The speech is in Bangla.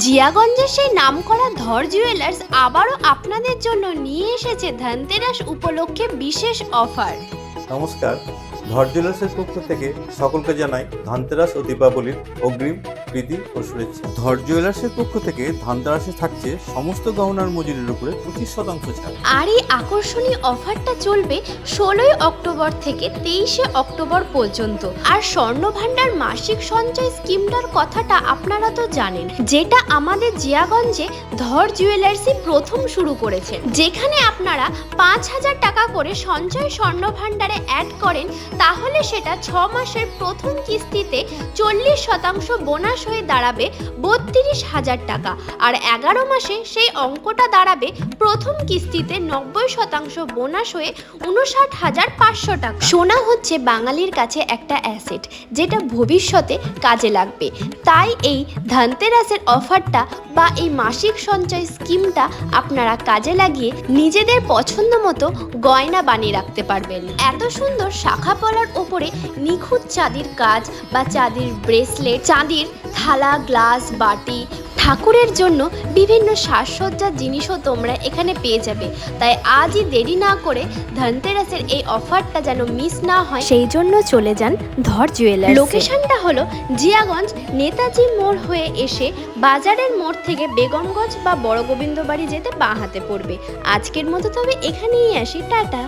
জিয়াগঞ্জের সেই নামকরা ধর জুয়েলার্স আবারও আপনাদের জন্য নিয়ে এসেছে ধনতেরাস উপলক্ষে বিশেষ অফার। নমস্কার, ধর জুয়েলার্সের পক্ষ থেকে সকলকে জানাই ধনতেরাস ও দীপাবলির অগ্রিম প্রীতি ও শুভেচ্ছা। ধর জুয়েলার্সের পক্ষ থেকে ধনতেরাসে থাকছে সমস্ত গহনার মজুরির উপরে 25% ছাড়। আর এই আকর্ষণীয় অফারটা চলবে 16 অক্টোবর থেকে 23 অক্টোবর পর্যন্ত। আর স্বর্ণ ভান্ডার মাসিক সঞ্চয় স্কিমটার কথাটা আপনারা তো জানেন, যেটা আমাদের জিয়াগঞ্জে ধর জুয়েলার্সই প্রথম শুরু করেছেন, যেখানে আপনারা 5,000 টাকা করে সঞ্চয় স্বর্ণ ভান্ডারে অ্যাড করেন, তাহলে সেটা 6 মাসের প্রথম কিস্তিতে 40% বোনাস হয়ে দাঁড়াবে 32,000 টাকা। আর 11 মাসে সেই অঙ্কটা দাঁড়াবে প্রথম কিস্তিতে 90% বোনাস হয়ে 59,500 টাকা। সোনা হচ্ছে বাঙালির কাছে একটা অ্যাসেট, যেটা ভবিষ্যতে কাজে লাগবে। তাই এই ধনতেরাসের অফারটা বা এই মাসিক সঞ্চয় স্কিমটা আপনারা কাজে লাগিয়ে নিজেদের পছন্দ মতো গয়না বানিয়ে রাখতে পারবেন। এত সুন্দর শাখা পলার ওপরে নিখুঁত চাঁদির কাজ বা চাঁদির ব্রেসলেট, চাঁদির থালা, গ্লাস, বাটি, ঠাকুরের জন্য বিভিন্ন সাজসজ্জার জিনিসও তোমরা এখানে পেয়ে যাবে। তাই আজই দেরি না করে ধনতেরাসের এই অফারটা যেন মিস না হয়, সেই জন্য চলে যান ধর জুয়েলার্স। লোকেশনটা হলো জিয়াগঞ্জ নেতাজি মোড় হয়ে এসে বাজারের মোড় থেকে বেগমগঞ্জ বা বড় গোবিন্দ বাড়ি যেতে বাঁ হাতে পড়বে। আজকের মতো তবে এখানেই আসি, টাটা।